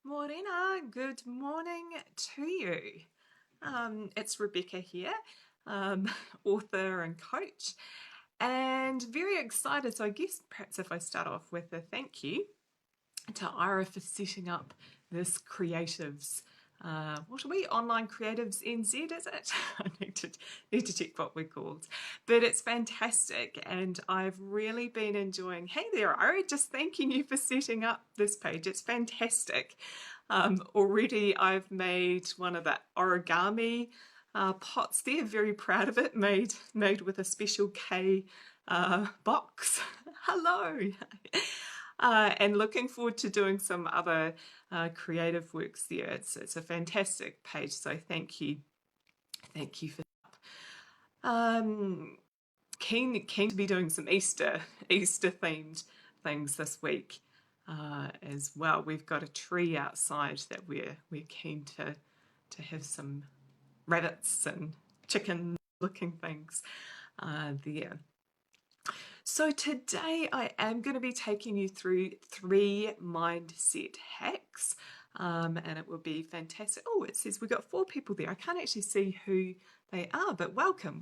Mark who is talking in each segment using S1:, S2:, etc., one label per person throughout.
S1: Morena, good morning to you. It's Rebecca here, um, author and coach, and very excited. So I guess perhaps if I start off with a thank you to Ira for setting up this creatives. What are we? Online Creatives NZ, is it? I need to check what we're called. But it's fantastic, and I've really been enjoying. Hey there, Ira, just thanking you for setting up this page. It's fantastic. Already I've made one of the origami pots there, very proud of it, made with a special K box. Hello. And looking forward to doing some other creative works there. It's a fantastic page, so thank you for that. Keen to be doing some Easter themed things this week as well. We've got a tree outside that we're keen to have some rabbits and chicken looking things there. So today I am going to be taking you through 3 mindset hacks, and it will be fantastic. Oh, it says we've got 4 people there. I can't actually see who they are, but welcome.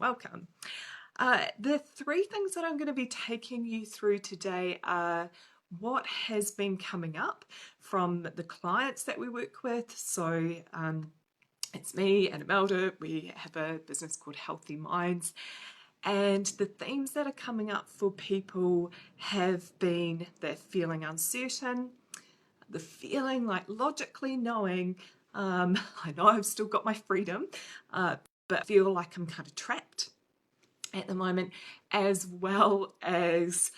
S1: The 3 things that I'm going to be taking you through today are what has been coming up from the clients that we work with. So it's me and Imelda. We have a business called Healthy Minds. And the themes that are coming up for people have been they're feeling uncertain, the feeling like logically knowing, I know I've still got my freedom, but I feel like I'm kind of trapped at the moment, as well as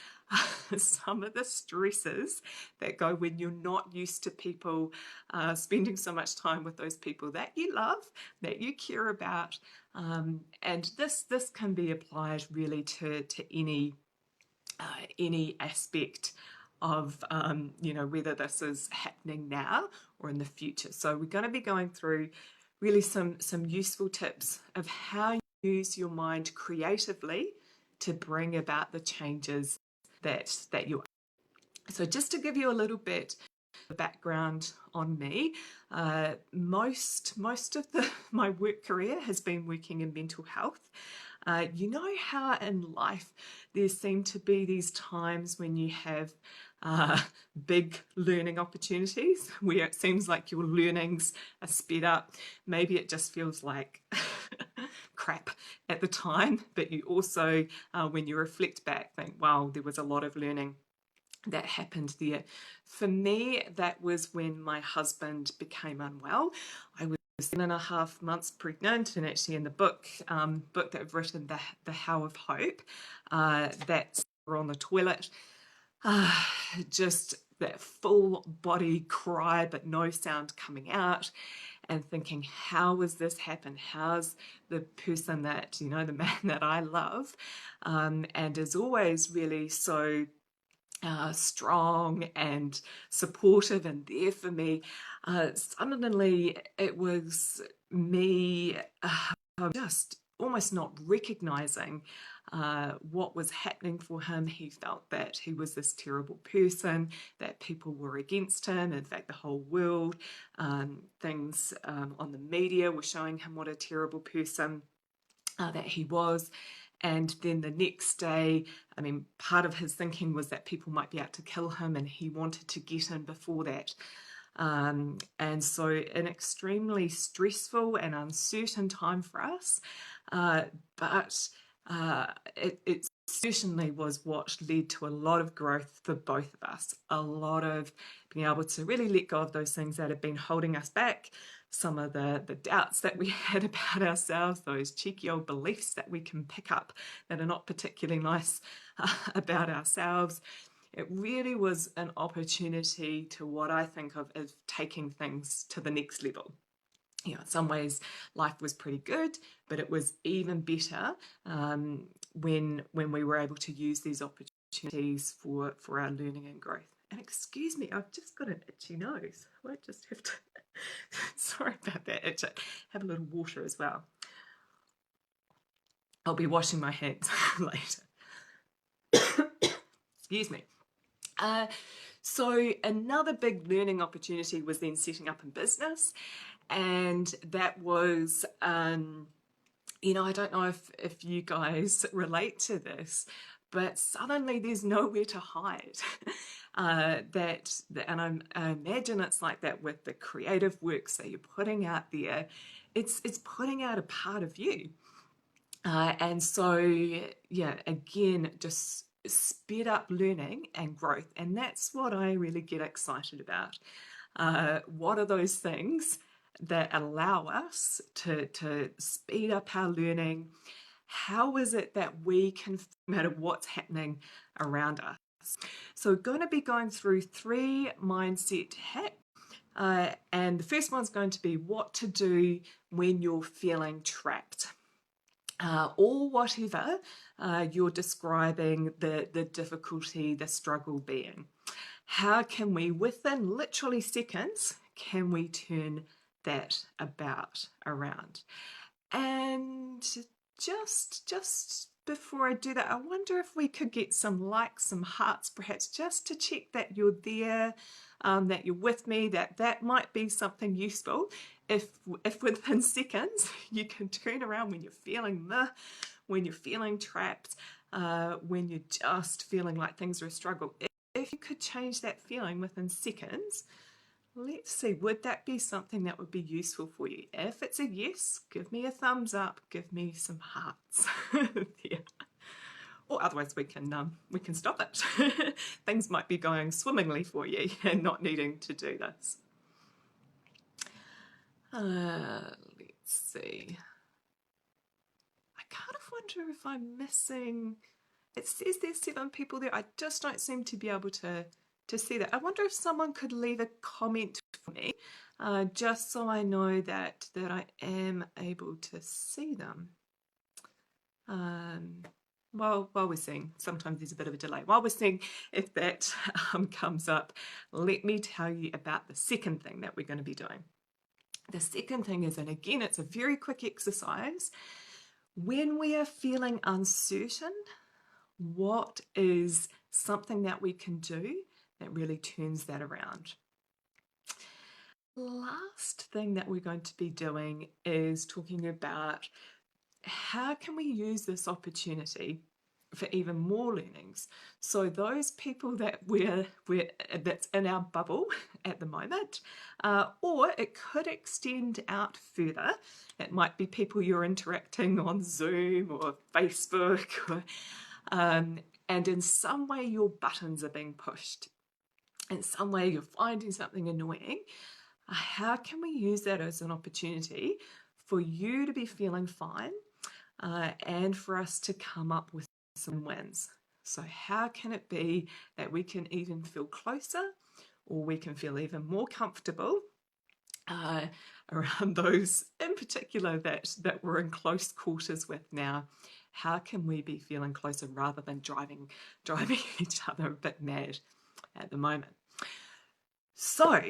S1: some of the stresses that go when you're not used to people spending so much time with those people that you love, that you care about, and this can be applied really to any aspect of whether this is happening now or in the future. So we're going to be going through really some useful tips of how you use your mind creatively to bring about the changes that you are. So just to give you a little bit of background on me, most of my work career has been working in mental health. You know how in life there seem to be these times when you have big learning opportunities where it seems like your learnings are sped up. Maybe it just feels like crap at the time, but you also, when you reflect back, think, wow, there was a lot of learning that happened there. For me, that was when my husband became unwell. I was 7.5 months pregnant, and actually in the book that I've written, the How of Hope, that's on the toilet, just that full body cry but no sound coming out, and thinking, how has this happened? How's the person that, the man that I love, and is always really so strong and supportive and there for me, suddenly it was me just almost not recognizing what was happening for him. He felt that he was this terrible person, that people were against him. In fact, the whole world, things on the media were showing him what a terrible person that he was. And then the next day, part of his thinking was that people might be out to kill him, and he wanted to get in before that. And so an extremely stressful and uncertain time for us, but it certainly was what led to a lot of growth for both of us, a lot of being able to really let go of those things that had been holding us back, some of the doubts that we had about ourselves, those cheeky old beliefs that we can pick up that are not particularly nice about ourselves. It really was an opportunity to what I think of as taking things to the next level. In some ways life was pretty good, but it was even better when we were able to use these opportunities for our learning and growth. And excuse me, I've just got an itchy nose. I might just have to, sorry about that itch. Have a little water as well. I'll be washing my hands later. Excuse me. So another big learning opportunity was then setting up in business, and that was, I don't know if you guys relate to this, but suddenly there's nowhere to hide. I imagine it's like that with the creative works that you're putting out there. It's putting out a part of you. And so, yeah, again, just sped up learning and growth. And that's what I really get excited about. What are those things that allow us to speed up our learning? How is it that we can, no matter what's happening around us? So we're going to be going through 3 mindset hacks. And the first one's going to be what to do when you're feeling trapped. Or whatever you're describing the difficulty, the struggle being. How can we, within literally seconds, can we turn that around? And just before I do that, I wonder if we could get some likes, some hearts, perhaps, just to check that you're there, that you're with me, that might be something useful. If within seconds you can turn around when you're feeling when you're feeling trapped, when you're just feeling like things are a struggle, if you could change that feeling within seconds, let's see, would that be something that would be useful for you? If it's a yes, give me a thumbs up, give me some hearts. Yeah. Or otherwise we can stop it. Things might be going swimmingly for you and not needing to do this. Let's see. I kind of wonder if I'm missing. It says there's 7 people there. I just don't seem to be able to see that. I wonder if someone could leave a comment for me, just so I know that I am able to see them. While we're seeing, sometimes there's a bit of a delay. While we're seeing if that comes up, let me tell you about the second thing that we're going to be doing. The second thing is, and again, it's a very quick exercise. When we are feeling uncertain, what is something that we can do that really turns that around? Last thing that we're going to be doing is talking about how can we use this opportunity for even more learnings. So those people that that's in our bubble at the moment, or it could extend out further. It might be people you're interacting on Zoom or Facebook, or, and in some way your buttons are being pushed. In some way you're finding something annoying. How can we use that as an opportunity for you to be feeling fine, and for us to come up with some wins? So how can it be that we can even feel closer, or we can feel even more comfortable around those in particular that we're in close quarters with now? How can we be feeling closer rather than driving each other a bit mad at the moment? So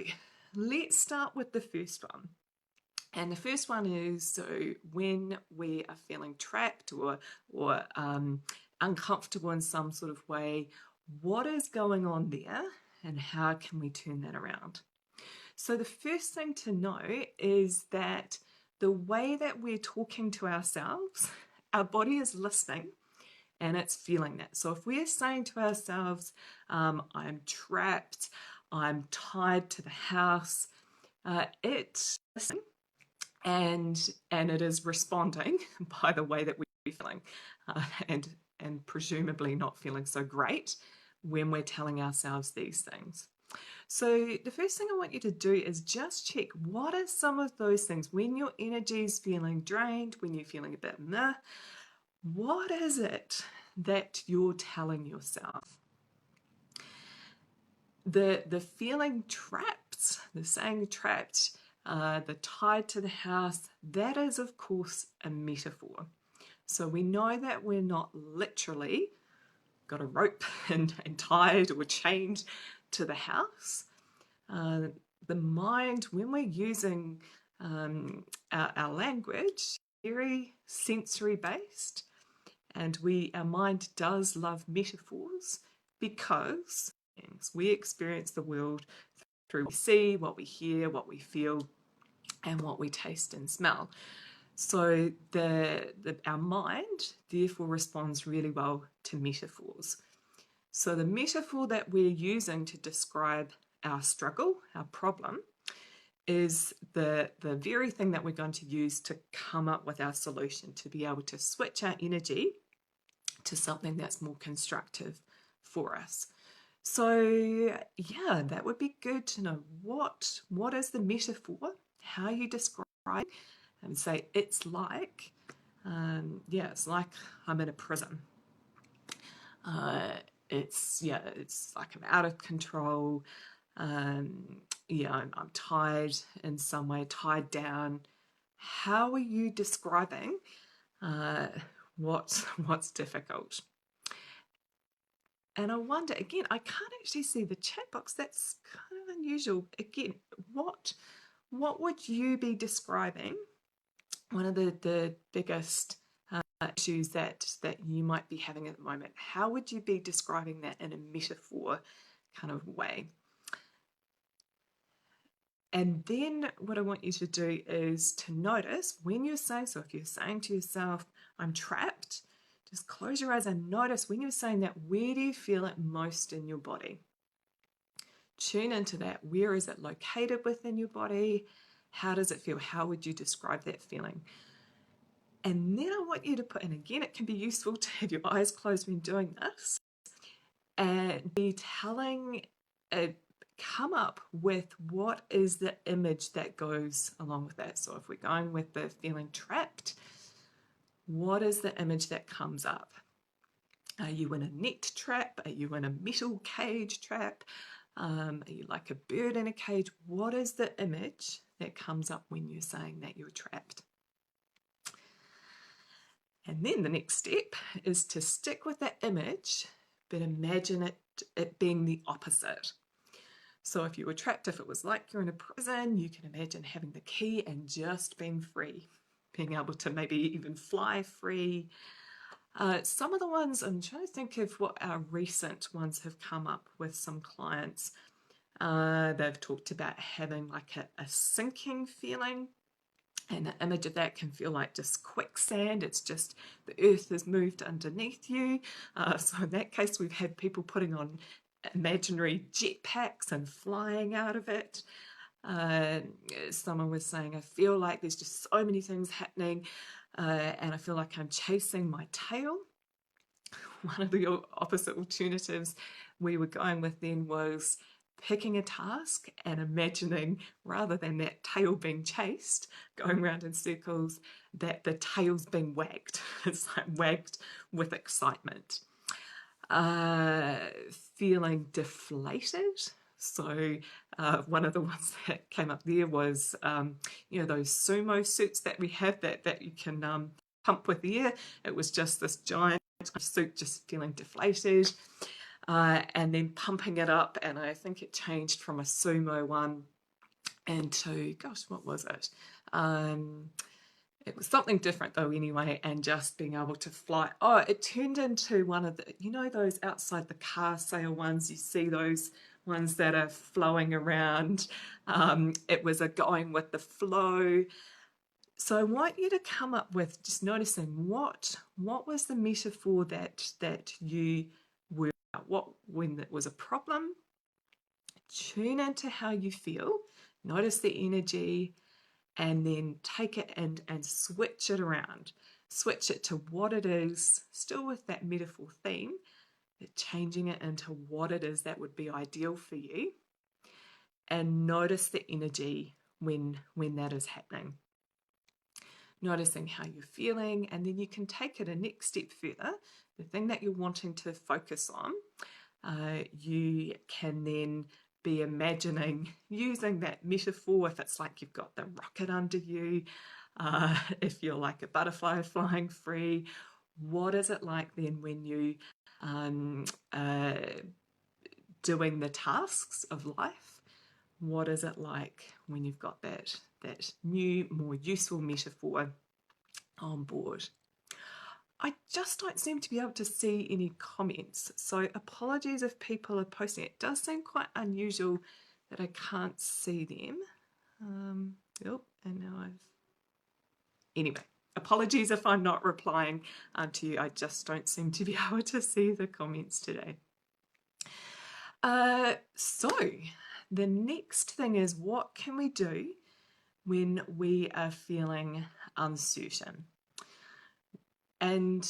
S1: let's start with the first one. And the first one is, so when we are feeling trapped or uncomfortable in some sort of way, what is going on there and how can we turn that around? So the first thing to know is that the way that we're talking to ourselves, our body is listening and it's feeling that. So if we're saying to ourselves, I'm trapped, I'm tied to the house, it's listening. And it is responding by the way that we're feeling, and presumably not feeling so great when we're telling ourselves these things. So the first thing I want you to do is just check, what are some of those things when your energy is feeling drained, when you're feeling a bit meh, what is it that you're telling yourself? The feeling trapped, the saying trapped, the tied to the house, that is of course a metaphor. So we know that we're not literally got a rope and tied or chained to the house. The mind, when we're using our language, very sensory based, and our mind does love metaphors because beings. We experience the world through what we see, what we hear, what we feel, and what we taste and smell. So our mind therefore responds really well to metaphors. So the metaphor that we're using to describe our struggle, our problem, is the very thing that we're going to use to come up with our solution, to be able to switch our energy to something that's more constructive for us. So yeah, that would be good to know what is the metaphor, how you describe, and say it's like, it's like I'm in a prison. It's like I'm out of control. I'm tired in some way, tied down. How are you describing what's difficult? And I wonder, again, I can't actually see the chat box. That's kind of unusual. Again, what would you be describing? One of the biggest issues that you might be having at the moment. How would you be describing that in a metaphor kind of way? And then what I want you to do is to notice when you're saying, so if you're saying to yourself, I'm trapped, just close your eyes and notice when you're saying that, where do you feel it most in your body? Tune into that. Where is it located within your body? How does it feel? How would you describe that feeling? And then I want you to put, and again, it can be useful to have your eyes closed when doing this, and be come up with what is the image that goes along with that. So if we're going with the feeling trapped, what is the image that comes up? Are you in a net trap? Are you in a metal cage trap? Are you like a bird in a cage? What is the image that comes up when you're saying that you're trapped? And then the next step is to stick with that image, but imagine it being the opposite. So if you were trapped, if it was like you're in a prison, you can imagine having the key and just being free, being able to maybe even fly free. Some of the ones, I'm trying to think of what our recent ones have come up with some clients. They've talked about having like a sinking feeling. And the image of that can feel like just quicksand. It's just the earth has moved underneath you. So in that case, we've had people putting on imaginary jetpacks and flying out of it. Someone was saying, I feel like there's just so many things happening and I feel like I'm chasing my tail. One of the opposite alternatives we were going with then was picking a task and imagining, rather than that tail being chased, going around in circles, that the tail's being wagged. It's like wagged with excitement. Feeling deflated. So one of the ones that came up there was, those sumo suits that we have that you can pump with air. It was just this giant suit just feeling deflated. And then pumping it up, and I think it changed from a sumo one into, gosh, what was it? It was something different though anyway, and just being able to fly. Oh, it turned into one of the, those outside the car sale ones, you see those ones that are flowing around. It was a going with the flow. So I want you to come up with just noticing what was the metaphor that you were, when it was a problem. Tune into how you feel, notice the energy, and then take it and switch it around. Switch it to what it is, still with that metaphor theme, but changing it into what it is that would be ideal for you. And notice the energy when that is happening. Noticing how you're feeling, and then you can take it a next step further. The thing that you're wanting to focus on, you can then be imagining using that metaphor. If it's like you've got the rocket under you, if you're like a butterfly flying free, what is it like then when you doing the tasks of life? What is it like when you've got that new, more useful metaphor on board? I just don't seem to be able to see any comments. So apologies if people are posting. It does seem quite unusual that I can't see them. Oh, and now I've... Anyway, apologies if I'm not replying to you. I just don't seem to be able to see the comments today. So the next thing is, what can we do when we are feeling uncertain? And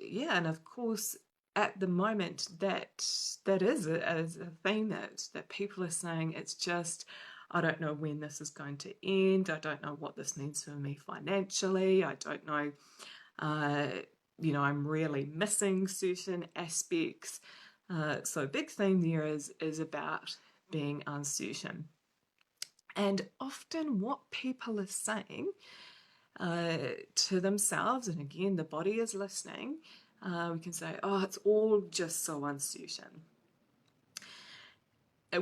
S1: yeah, and of course, at the moment, that is a thing that people are saying. It's just, I don't know when this is going to end. I don't know what this means for me financially. I don't know, I'm really missing certain aspects. So a big theme there is about being uncertain. And often what people are saying to themselves, and again, the body is listening, we can say, oh, it's all just so uncertain,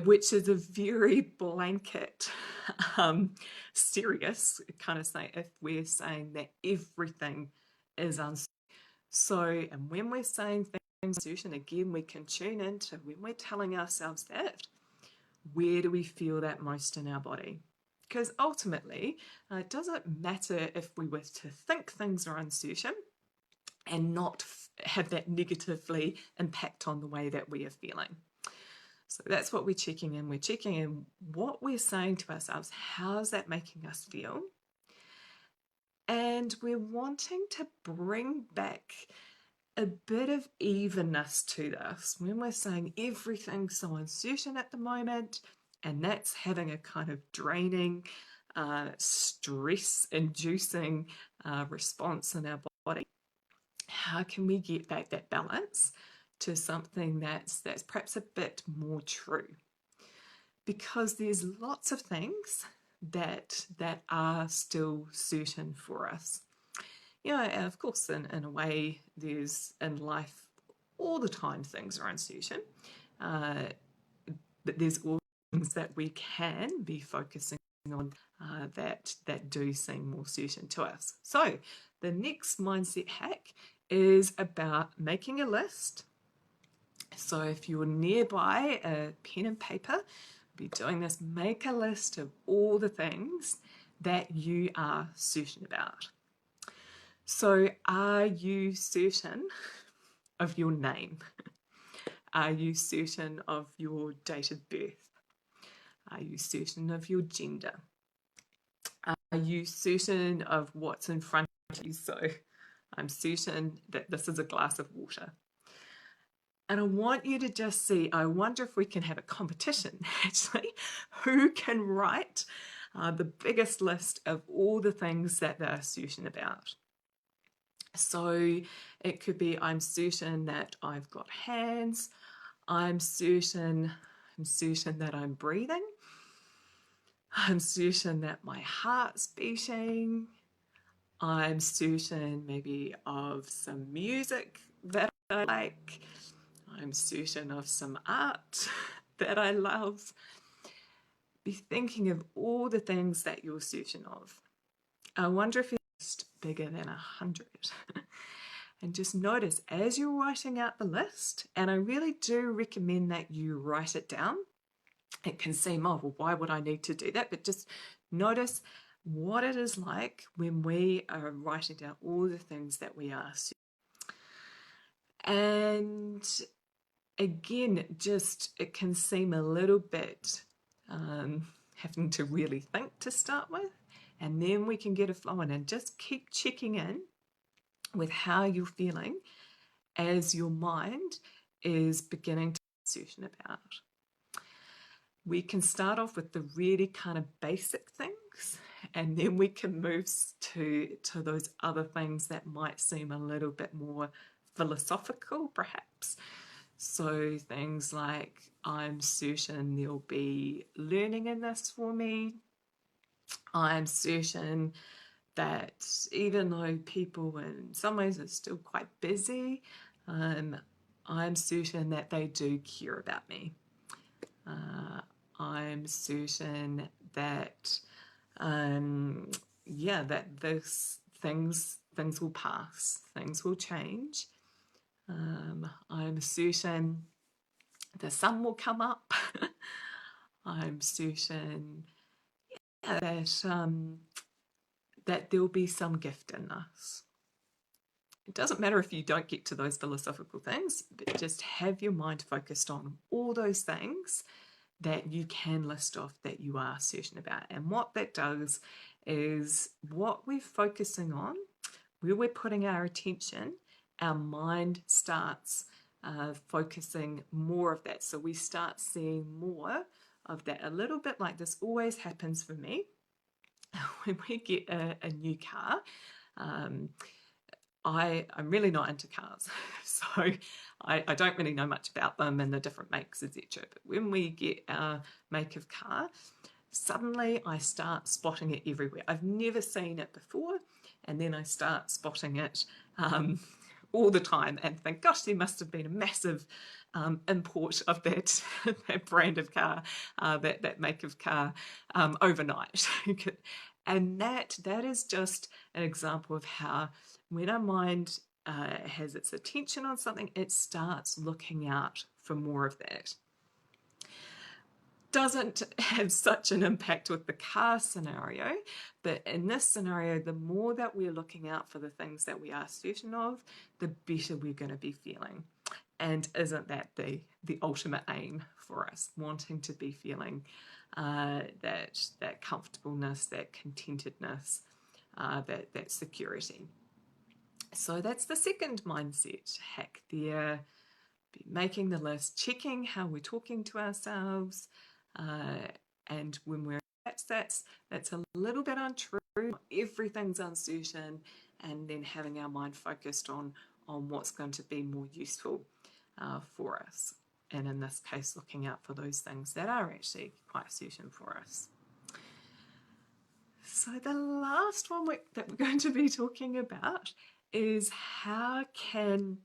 S1: which is a very blanket, serious kind of thing if we're saying that everything is uncertain. So, and when we're saying things uncertain, again, we can tune into when we're telling ourselves that, where do we feel that most in our body? Because ultimately, it doesn't matter if we were to think things are uncertain and not have that negatively impact on the way that we are feeling. So that's what we're checking in. We're checking in what we're saying to ourselves. How's that making us feel? And we're wanting to bring back a bit of evenness to this. When we're saying everything's so uncertain at the moment, and that's having a kind of draining, stress-inducing response in our body, how can we get back that balance to something that's perhaps a bit more true? Because there's lots of things that are still certain for us. And of course, in a way, there's in life all the time things are uncertain, but there's all things that we can be focusing on that do seem more certain to us. So the next mindset hack is about making a list. So if you're nearby a pen and paper, be doing this, make a list of all the things that you are certain about. So are you certain of your name? Are you certain of your date of birth? Are you certain of your gender? Are you certain of what's in front of you? So I'm certain that this is a glass of water. And I want you to just see, I wonder if we can have a competition, actually, who can write the biggest list of all the things that they're certain about. So it could be, I'm certain that I've got hands. I'm certain that I'm breathing. I'm certain that my heart's beating. I'm certain maybe of some music that I like. I'm certain of some art that I love. Be thinking of all the things that you're certain of. I wonder if it's bigger than 100. And just notice as you're writing out the list, and I really do recommend that you write it down. It can seem, oh, well, why would I need to do that? But just notice what it is like when we are writing down all the things that we are certain. And again, just it can seem a little bit having to really think to start with, and then we can get a flow in and just keep checking in with how you're feeling as your mind is beginning to be certain about. We can start off with the really kind of basic things, and then we can move to those other things that might seem a little bit more philosophical, perhaps. So things like, I'm certain there'll be learning in this for me. I'm certain that even though people in some ways are still quite busy, I'm certain that they do care about me. I'm certain that, that those things things will pass, things will change. I'm certain the sun will come up. I'm certain that there'll be some gift in this. It doesn't matter if you don't get to those philosophical things, but just have your mind focused on all those things that you can list off that you are certain about. And what that does is what we're focusing on, where we're putting our attention, our mind starts focusing more of that. So we start seeing more of that. A little bit like this always happens for me when we get a new car. I'm really not into cars, so I don't really know much about them and the different makes, etc. But when we get our make of car, suddenly I start spotting it everywhere. I've never seen it before, and then I start spotting it all the time and think, gosh, there must have been a massive import of that, that brand of car, that make of car overnight. And that is just an example of how when our mind has its attention on something, it starts looking out for more of that. Doesn't have such an impact with the car scenario, but in this scenario, the more that we're looking out for the things that we are certain of, the better we're going to be feeling. And isn't that the ultimate aim for us, wanting to be feeling that comfortableness, that contentedness, that security? So that's the second mindset hack there. Be making the list, checking how we're talking to ourselves, and when we're that's a little bit untrue. Everything's uncertain, and then having our mind focused on what's going to be more useful for us. And in this case, looking out for those things that are actually quite certain for us. So the last one that we're going to be talking about is how can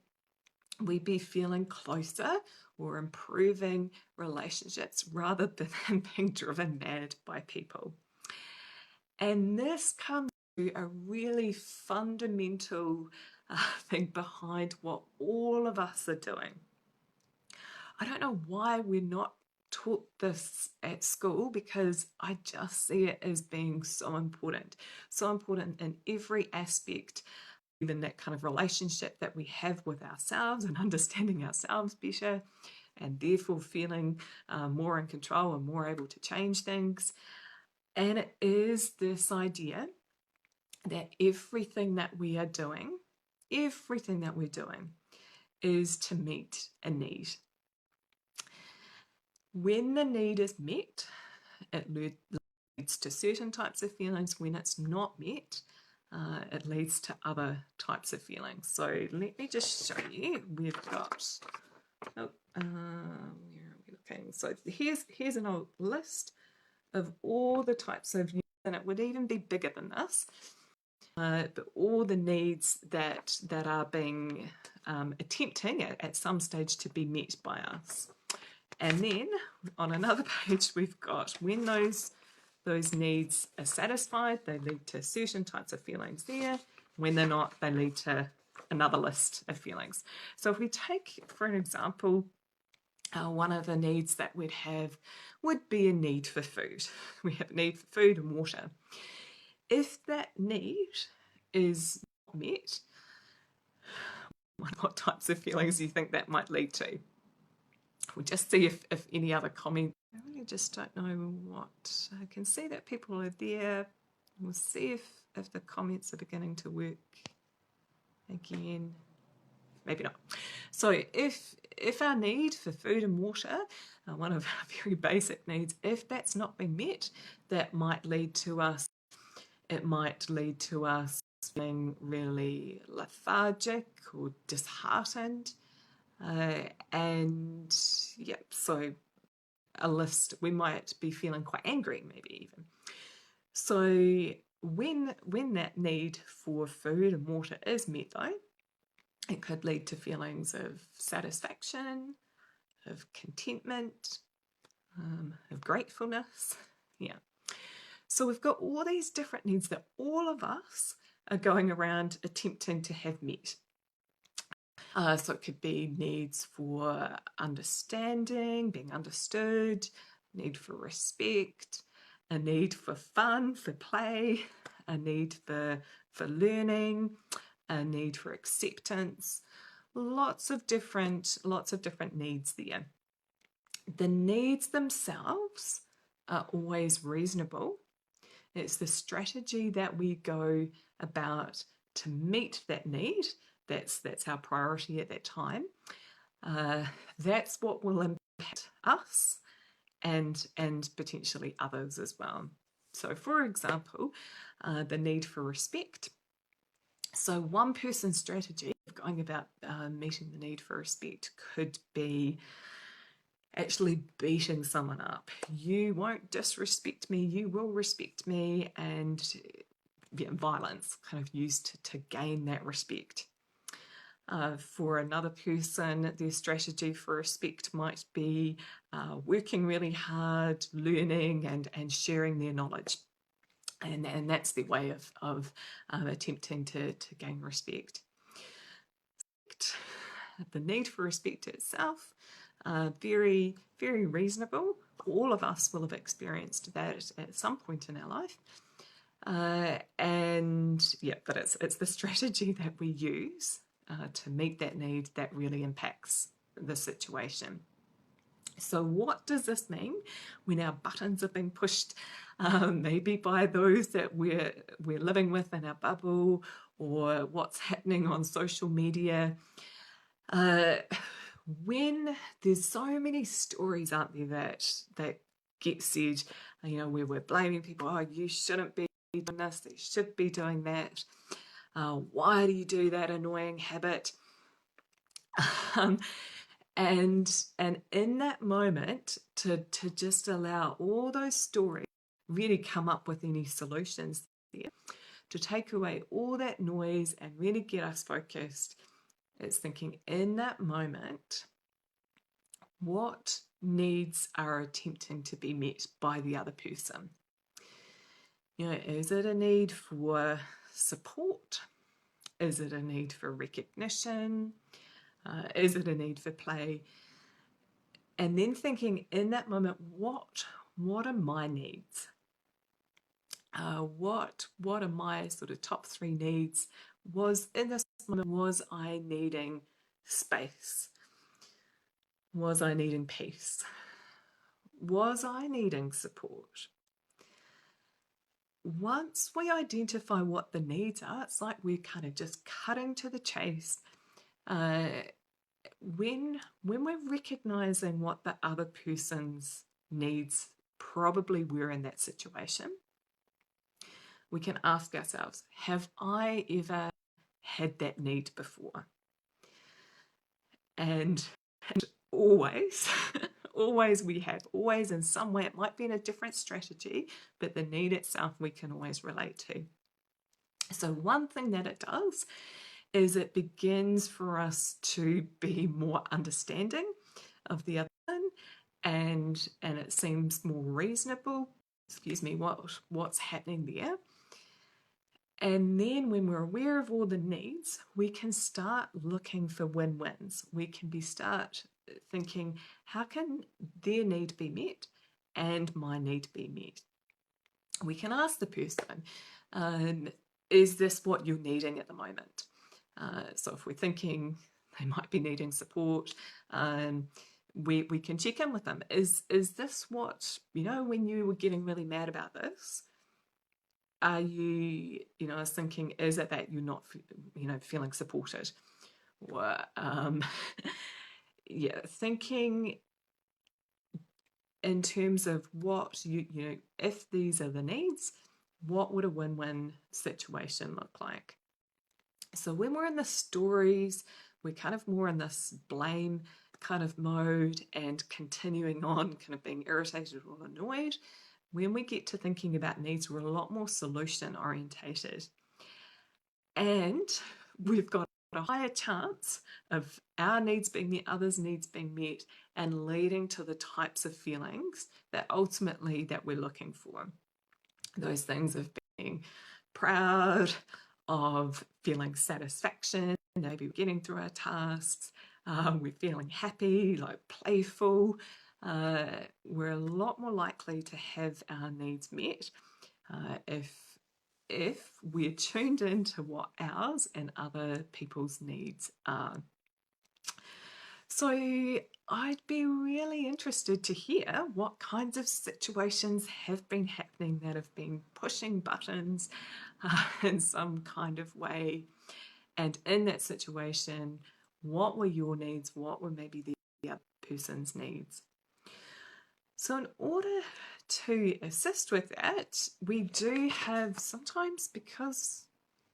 S1: we be feeling closer or improving relationships rather than being driven mad by people. And this comes to a really fundamental thing behind what all of us are doing. I don't know why we're not taught this at school, because I just see it as being so important in every aspect, even that kind of relationship that we have with ourselves and understanding ourselves better, and therefore feeling more in control and more able to change things. And it is this idea that everything that we are doing is to meet a need. When the need is met, it leads to certain types of feelings. When it's not met, it leads to other types of feelings. So let me just show you. We've got, where are we looking? So here's an old list of all the types of needs, and it would even be bigger than this. But all the needs that are being attempting at some stage to be met by us. And then on another page, we've got when those needs are satisfied, they lead to certain types of feelings there. When they're not, they lead to another list of feelings. So if we take, for an example, one of the needs that we'd have would be a need for food. We have a need for food and water. If that need is not met, what types of feelings do you think that might lead to? We'll just see if any other comments. I really just don't know what. I can see that people are there. We'll see if the comments are beginning to work again. Maybe not. So if our need for food and water, one of our very basic needs, if that's not been met, that might lead to us, feeling really lethargic or disheartened. And yeah, so a list, we might be feeling quite angry, maybe even. So when that need for food and water is met, though, it could lead to feelings of satisfaction, of contentment, of gratefulness. Yeah. So we've got all these different needs that all of us are going around attempting to have met. So it could be needs for understanding, being understood, need for respect, a need for fun, for play, a need for learning, a need for acceptance. Lots of different needs there. The needs themselves are always reasonable. It's the strategy that we go about to meet that need. That's our priority at that time. That's what will impact us and potentially others as well. So, for example, the need for respect. So, one person's strategy of going about meeting the need for respect could be actually beating someone up. You won't disrespect me, you will respect me, and violence kind of used to gain that respect. For another person, their strategy for respect might be working really hard, learning and sharing their knowledge. And that's their way of attempting to gain respect. The need for respect itself, very, very reasonable. All of us will have experienced that at some point in our life. But it's the strategy that we use to meet that need that really impacts the situation. So what does this mean when our buttons are being pushed, maybe by those that we're living with in our bubble, or what's happening on social media? When there's so many stories out there that get said, where we're blaming people, oh, you shouldn't be doing this, they should be doing that. Why do you do that annoying habit? And in that moment, to just allow all those stories really come up with any solutions there, to take away all that noise and really get us focused, it's thinking in that moment, what needs are attempting to be met by the other person? Is it a need for support? Is it a need for recognition? Is it a need for play? And then thinking in that moment, what are my needs? What are my sort of top 3 needs? In this moment, was I needing space? Was I needing peace? Was I needing support? Once we identify what the needs are, it's like we're kind of just cutting to the chase. When we're recognizing what the other person's needs probably were in that situation, we can ask ourselves, have I ever had that need before? And always, always we have, always in some way. It might be in a different strategy, but the need itself we can always relate to. So one thing that it does is it begins for us to be more understanding of the other person, and it seems more reasonable, what's happening there. And then when we're aware of all the needs, we can start looking for win-wins. We can start thinking, how can their need be met and my need be met? We can ask the person, is this what you're needing at the moment? So if we're thinking they might be needing support, we can check in with them. Is this what, when you were getting really mad about this, are you, I was thinking, is it that you're not, feeling supported? Or, thinking in terms of what if these are the needs, what would a win-win situation look like? So when we're in the stories, we're kind of more in this blame kind of mode and continuing on, kind of being irritated or annoyed. When we get to thinking about needs, we're a lot more solution orientated. And we've got a higher chance of our needs being met, others' needs being met, and leading to the types of feelings that ultimately that we're looking for. Those things of being proud, of feeling satisfaction, maybe we're getting through our tasks, we're feeling happy, like playful, we're a lot more likely to have our needs met if we're tuned into what ours and other people's needs are. So I'd be really interested to hear what kinds of situations have been happening that have been pushing buttons in some kind of way. And in that situation, what were your needs? What were maybe the other person's needs? So in order to assist with that, we do have sometimes, because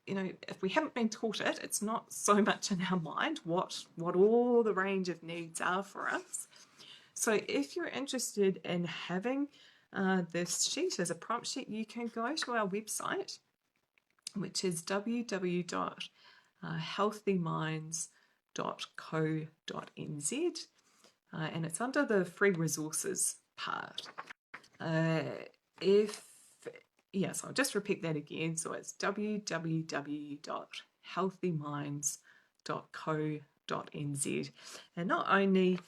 S1: if we haven't been taught it, it's not so much in our mind what all the range of needs are for us. So if you're interested in having this sheet as a prompt sheet, you can go to our website, which is www.healthyminds.co.nz, and it's under the free resources part. So I'll just repeat that again. So it's www.healthyminds.co.nz, and not only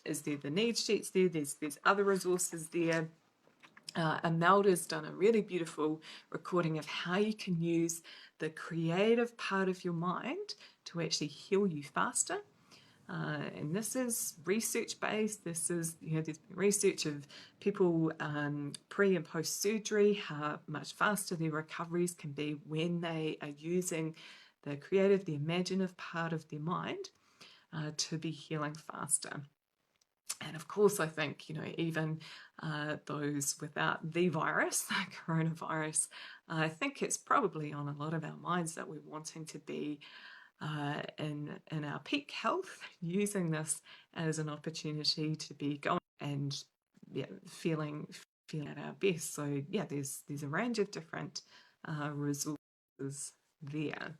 S1: is there the needs sheets there, there's other resources there. Imelda's done a really beautiful recording of how you can use the creative part of your mind to actually heal you faster. And this is research-based. This is, there's been research of people pre and post-surgery, how much faster their recoveries can be when they are using the creative, the imaginative part of their mind to be healing faster. And of course, I think, even those without the virus, the coronavirus, I think it's probably on a lot of our minds that we're wanting to be in our peak health, using this as an opportunity to be going and feeling at our best. So there's a range of different resources there.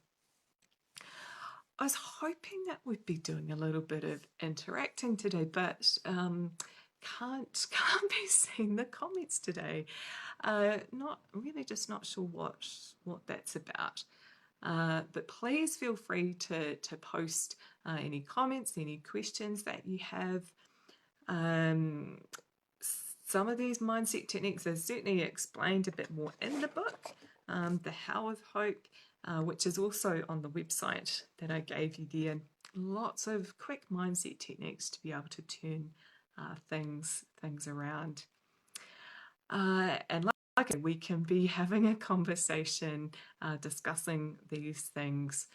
S1: I was hoping that we'd be doing a little bit of interacting today, but can't be seeing the comments today. Not sure what that's about. But please feel free to post any comments, any questions that you have. Some of these mindset techniques are certainly explained a bit more in the book, The How of Hope, which is also on the website that I gave you there. Lots of quick mindset techniques to be able to turn things around. And we can be having a conversation, discussing these things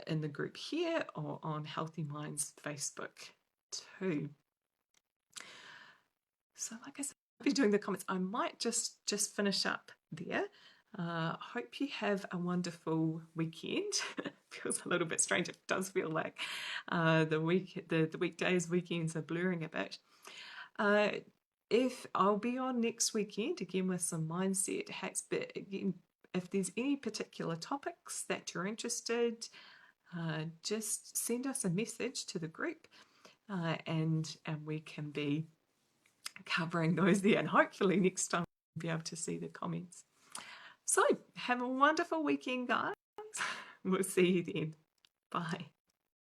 S1: in the group here or on Healthy Minds Facebook too. So like I said, I'll be doing the comments. I might just finish up there. Hope you have a wonderful weekend. Feels a little bit strange. It does feel like the weekdays, weekends are blurring a bit. If I'll be on next weekend again with some mindset hacks, but again, if there's any particular topics that you're interested, just send us a message to the group, and we can be covering those there, and hopefully next time we'll be able to see the comments. So have a wonderful weekend, guys. We'll see you then. Bye.